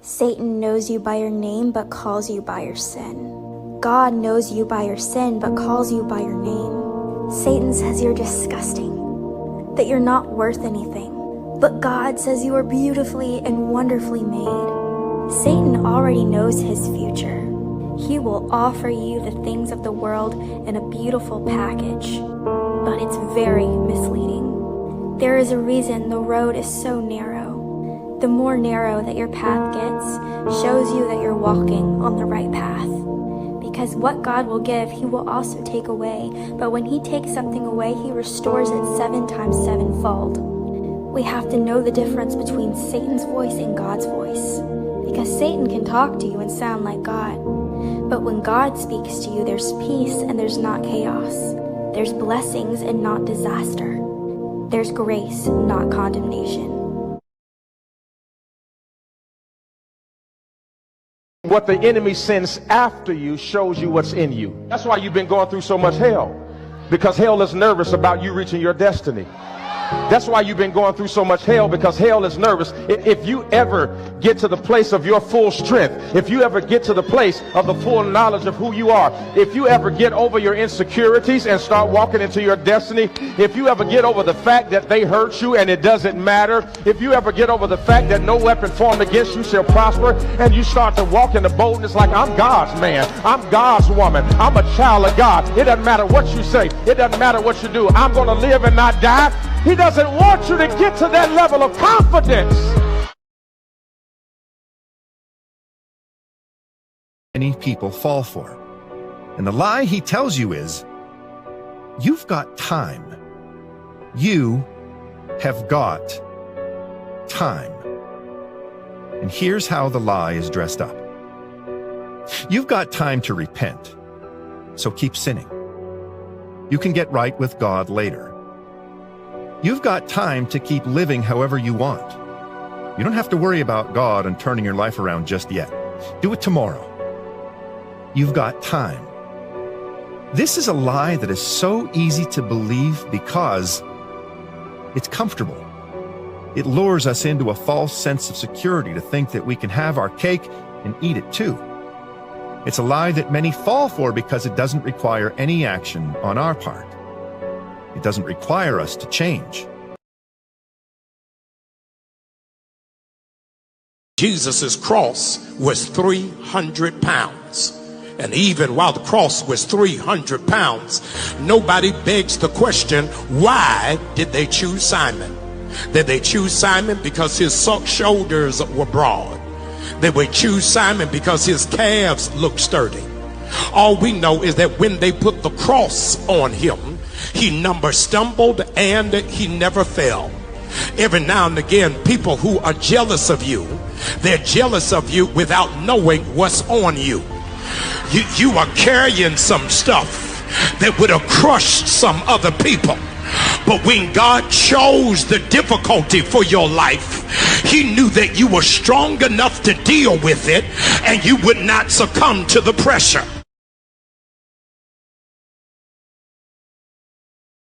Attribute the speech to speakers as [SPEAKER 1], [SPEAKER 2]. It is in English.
[SPEAKER 1] Satan knows you by your name but calls you by your sin. God knows you by your sin but calls you by your name. Satan says you're disgusting, that you're not worth anything. But God says you are beautifully and wonderfully made. Satan already knows his future. He will offer you the things of the world in a beautiful package, but it's very misleading. There is a reason the road is so narrow. The more narrow that your path gets, shows you that you're walking on the right path. Because what God will give, he will also take away. But when he takes something away, he restores it 7 times 7-fold. We have to know the difference between Satan's voice and God's voice. Because Satan can talk to you and sound like God. But when God speaks to you, there's peace and there's not chaos. There's blessings and not disaster. There's grace, not condemnation.
[SPEAKER 2] What the enemy sends after you shows you what's in you. That's why you've been going through so much hell. Because hell is nervous about you reaching your destiny. That's why you've been going through so much hell, because hell is nervous. If you ever get to the place of your full strength, if you ever get to the place of the full knowledge of who you are, if you ever get over your insecurities and start walking into your destiny, if you ever get over the fact that they hurt you and it doesn't matter, if you ever get over the fact that no weapon formed against you shall prosper, and you start to walk in the boldness like, I'm God's man, I'm God's woman, I'm a child of God. It doesn't matter what you say, it doesn't matter what you do, I'm going to live and not die. He doesn't want you to get to that level of confidence.
[SPEAKER 3] Many people fall for. And the lie he tells you is, you've got time. You have got time. And here's how the lie is dressed up. You've got time to repent, so keep sinning. You can get right with God later. You've got time to keep living however you want. You don't have to worry about God and turning your life around just yet. Do it tomorrow. You've got time. This is a lie that is so easy to believe because it's comfortable. It lures us into a false sense of security to think that we can have our cake and eat it too. It's a lie that many fall for because it doesn't require any action on our part. It doesn't require us to change.
[SPEAKER 4] Jesus' cross was 300 pounds. And even while the cross was 300 pounds, nobody begs the question, why did they choose Simon? Did they choose Simon because his shoulders were broad? Did they choose Simon because his calves looked sturdy? All we know is that when they put the cross on him, he never stumbled and he never fell. Every now and again, people who are jealous of you, they're jealous of you without knowing what's on you. You are carrying some stuff that would have crushed some other people. But when God chose the difficulty for your life, he knew that you were strong enough to deal with it and you would not succumb to the pressure.